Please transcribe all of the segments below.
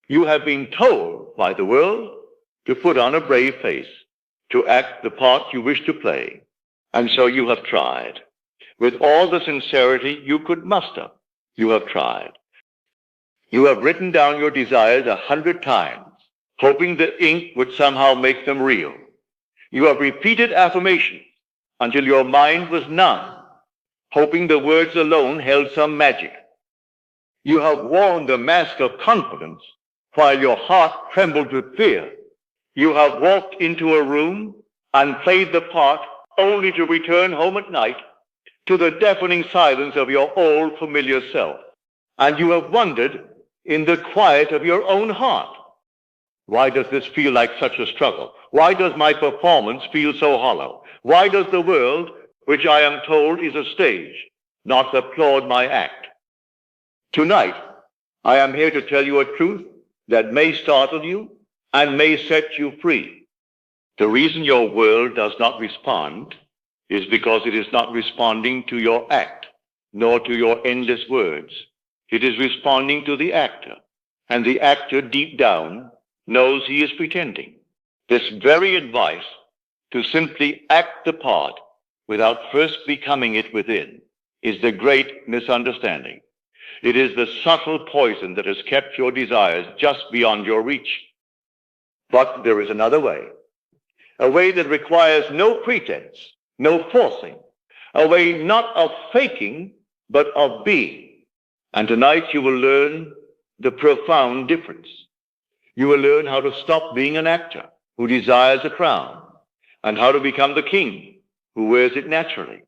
You have been told by the world to put on a brave face, to act the part you wish to play. And so you have tried. With all the sincerity you could muster, you have tried. You have written down your desires 100 times, hoping the ink would somehow make them real. You have repeated affirmations until your mind was numb, hoping the words alone held some magic. You have worn the mask of confidence while your heart trembled with fear. You have walked into a room and played the part only to return home at night to the deafening silence of your old familiar self. And you have wondered in the quiet of your own heart, why does this feel like such a struggle? Why does my performance feel so hollow? Why does the world, which I am told is a stage, not applaud my act? Tonight, I am here to tell you a truth that may startle you and may set you free. The reason your world does not respond is because it is not responding to your act, nor to your endless words. It is responding to the actor, and the actor deep down knows he is pretending. This very advice to simply act the part without first becoming it within is the great misunderstanding. It is the subtle poison that has kept your desires just beyond your reach. But there is another way, a way that requires no pretense, no forcing, a way not of faking, but of being. And tonight you will learn the profound difference. You will learn how to stop being an actor who desires a crown, and how to become the king who wears it naturally.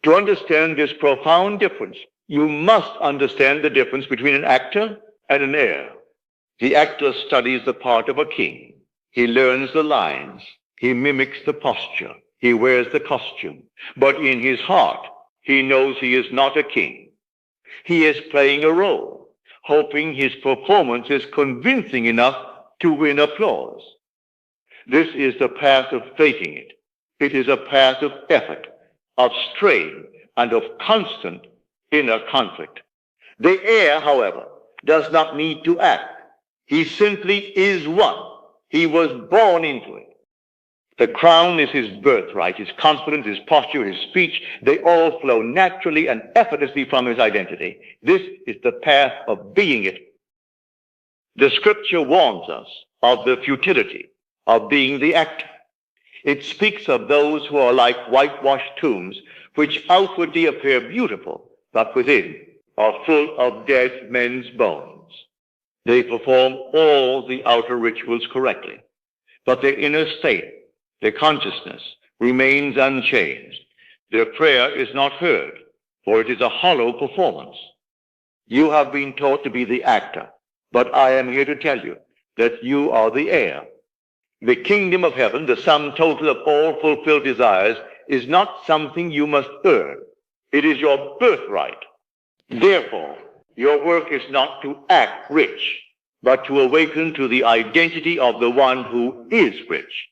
To understand this profound difference, you must understand the difference between an actor and an heir. The actor studies the part of a king. He learns the lines. He mimics the posture. He wears the costume. But in his heart, he knows he is not a king. He is playing a role, hoping his performance is convincing enough to win applause. This is the path of faking it. It is a path of effort, of strain, and of constant inner conflict. The heir, however, does not need to act. He simply is one. He was born into it. The crown is his birthright, his confidence, his posture, his speech. They all flow naturally and effortlessly from his identity. This is the path of being it. The scripture warns us of the futility of being the actor. It speaks of those who are like whitewashed tombs, which outwardly appear beautiful, but within are full of dead men's bones. They perform all the outer rituals correctly, but their inner state, their consciousness, remains unchanged. Their prayer is not heard, for it is a hollow performance. You have been taught to be the actor, but I am here to tell you that you are the heir. The kingdom of heaven, the sum total of all fulfilled desires, is not something you must earn. It is your birthright. Therefore, your work is not to act rich, but to awaken to the identity of the one who is rich.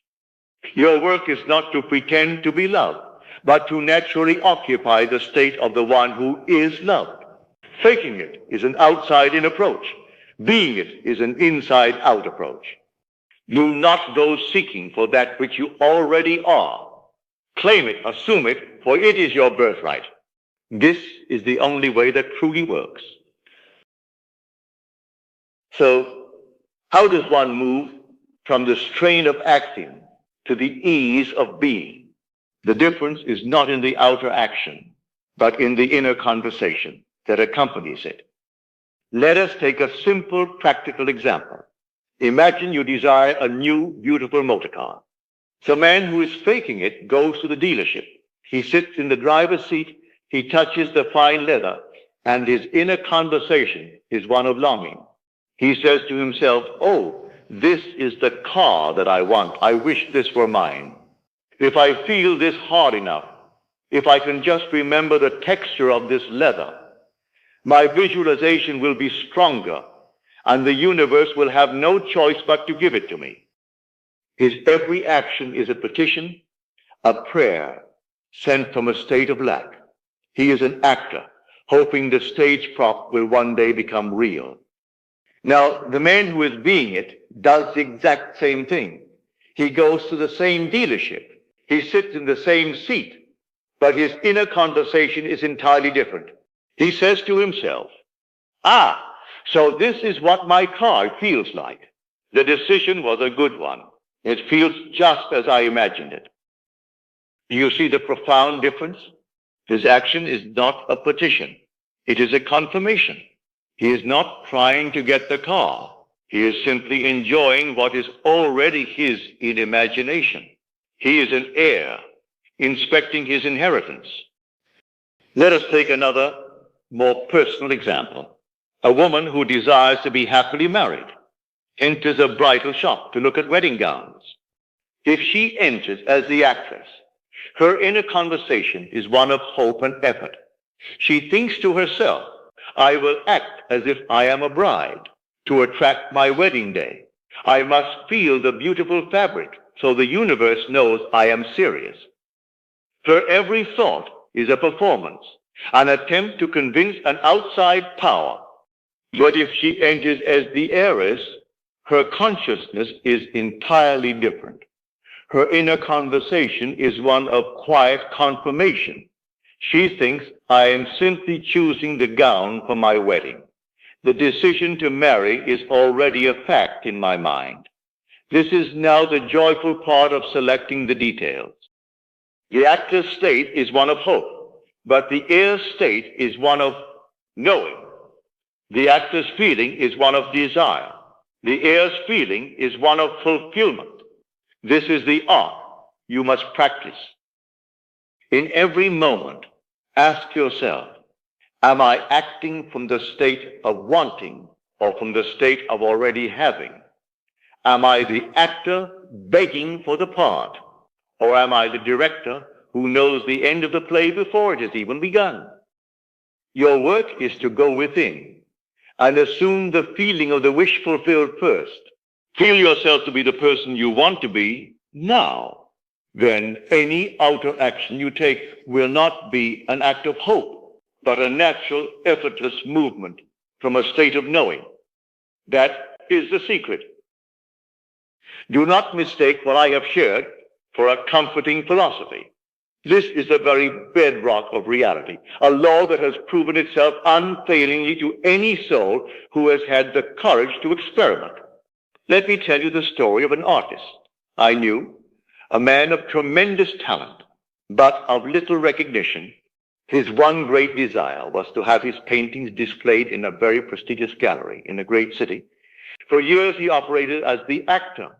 Your work is not to pretend to be loved, but to naturally occupy the state of the one who is loved. Faking it is an outside-in approach. Being it is an inside-out approach. Do not go seeking for that which you already are. Claim it, assume it, for it is your birthright. This is the only way that truly works. So, how does one move from the strain of acting to the ease of being? The difference is not in the outer action, but in the inner conversation that accompanies it. Let us take a simple, practical example. Imagine you desire a new, beautiful motor car. So a man who is faking it goes to the dealership. He sits in the driver's seat, he touches the fine leather, and his inner conversation is one of longing. He says to himself, "Oh, this is the car that I want. I wish this were mine. If I feel this hard enough, if I can just remember the texture of this leather, my visualization will be stronger, and the universe will have no choice but to give it to me." His every action is a petition, a prayer sent from a state of lack. He is an actor hoping the stage prop will one day become real. Now, the man who is being it does the exact same thing. He goes to the same dealership. He sits in the same seat, but his inner conversation is entirely different. He says to himself, so this is what my car feels like. The decision was a good one. It feels just as I imagined it. Do you see the profound difference? His action is not a petition. It is a confirmation. He is not trying to get the car. He is simply enjoying what is already his in imagination. He is an heir, inspecting his inheritance. Let us take another, more personal example. A woman who desires to be happily married enters a bridal shop to look at wedding gowns. If she enters as the actress, her inner conversation is one of hope and effort. She thinks to herself, I will act as if I am a bride to attract my wedding day. I must feel the beautiful fabric so the universe knows I am serious. Her every thought is a performance, an attempt to convince an outside power. But if she enters as the heiress, her consciousness is entirely different. Her inner conversation is one of quiet confirmation. She thinks, I am simply choosing the gown for my wedding. The decision to marry is already a fact in my mind. This is now the joyful part of selecting the details. The actor's state is one of hope, but the heir's state is one of knowing. The actor's feeling is one of desire. The heir's feeling is one of fulfillment. This is the art you must practice. In every moment, ask yourself, am I acting from the state of wanting or from the state of already having? Am I the actor begging for the part, or am I the director who knows the end of the play before it has even begun? Your work is to go within and assume the feeling of the wish fulfilled first. Feel yourself to be the person you want to be now. Then any outer action you take will not be an act of hope, but a natural, effortless movement from a state of knowing. That is the secret. Do not mistake what I have shared for a comforting philosophy. This is the very bedrock of reality, a law that has proven itself unfailingly to any soul who has had the courage to experiment. Let me tell you the story of an artist I knew, a man of tremendous talent, but of little recognition. His one great desire was to have his paintings displayed in a very prestigious gallery in a great city. For years he operated as the actor.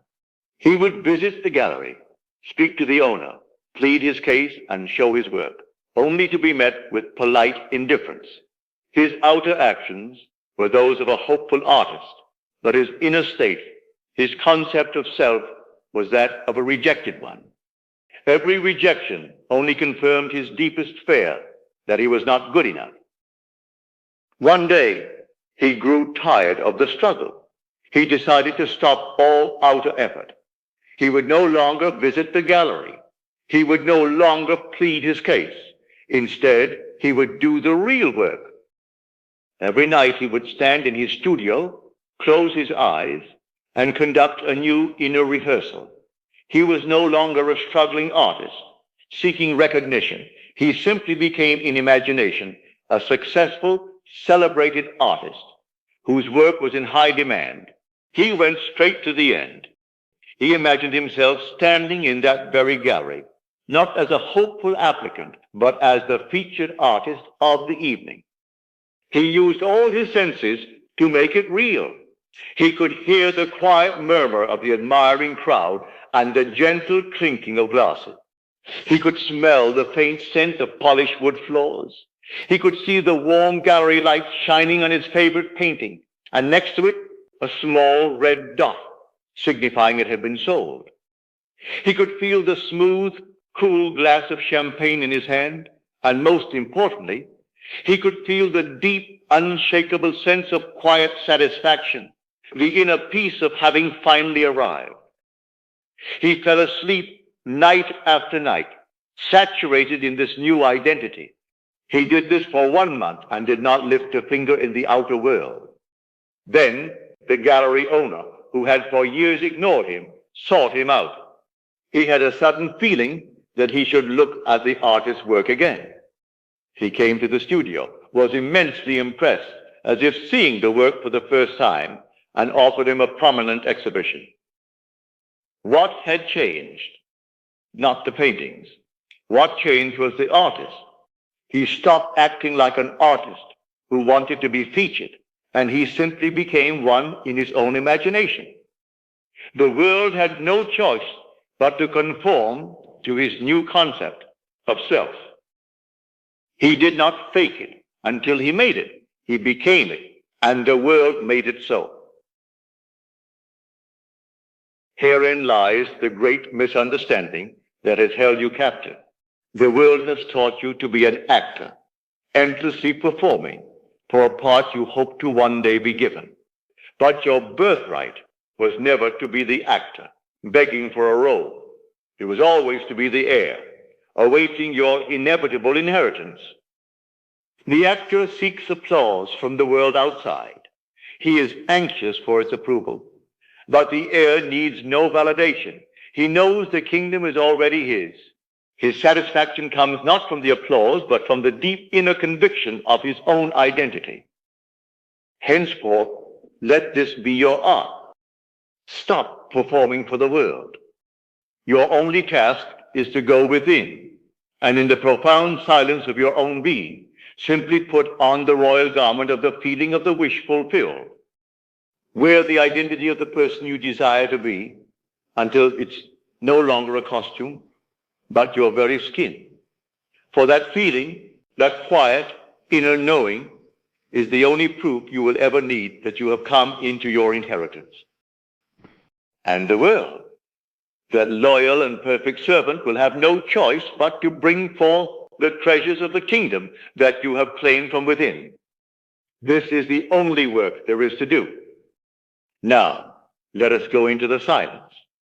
He would visit the gallery, speak to the owner, plead his case, and show his work, only to be met with polite indifference. His outer actions were those of a hopeful artist, but his inner state, his concept of self, was that of a rejected one. Every rejection only confirmed his deepest fear that he was not good enough. One day, he grew tired of the struggle. He decided to stop all outer effort. He would no longer visit the gallery. He would no longer plead his case. Instead, he would do the real work. Every night he would stand in his studio, close his eyes, and conduct a new inner rehearsal. He was no longer a struggling artist, seeking recognition. He simply became, in imagination, a successful, celebrated artist whose work was in high demand. He went straight to the end. He imagined himself standing in that very gallery, not as a hopeful applicant, but as the featured artist of the evening. He used all his senses to make it real. He could hear the quiet murmur of the admiring crowd and the gentle clinking of glasses. He could smell the faint scent of polished wood floors. He could see the warm gallery light shining on his favorite painting, and next to it, a small red dot, signifying it had been sold. He could feel the smooth, cool glass of champagne in his hand, and most importantly, he could feel the deep, unshakable sense of quiet satisfaction, the inner peace of having finally arrived. He fell asleep night after night, saturated in this new identity. He did this for 1 month and did not lift a finger in the outer world. Then the gallery owner, who had for years ignored him, sought him out. He had a sudden feeling that he should look at the artist's work again. He came to the studio, was immensely impressed, as if seeing the work for the first time, and offered him a prominent exhibition. What had changed? Not the paintings. What changed was the artist. He stopped acting like an artist who wanted to be featured, and he simply became one in his own imagination. The world had no choice but to conform to his new concept of self. He did not fake it until he made it. He became it, and the world made it so. Herein lies the great misunderstanding that has held you captive. The world has taught you to be an actor, endlessly performing for a part you hope to one day be given. But your birthright was never to be the actor, begging for a role. It was always to be the heir, awaiting your inevitable inheritance. The actor seeks applause from the world outside. He is anxious for its approval. But the heir needs no validation. He knows the kingdom is already his. His satisfaction comes not from the applause, but from the deep inner conviction of his own identity. Henceforth, let this be your art. Stop performing for the world. Your only task is to go within, and in the profound silence of your own being, simply put on the royal garment of the feeling of the wish fulfilled. Wear the identity of the person you desire to be until it's no longer a costume, but your very skin. For that feeling, that quiet inner knowing, is the only proof you will ever need that you have come into your inheritance. And the world, that loyal and perfect servant, will have no choice but to bring forth the treasures of the kingdom that you have claimed from within. This is the only work there is to do. Now, let us go into the silence.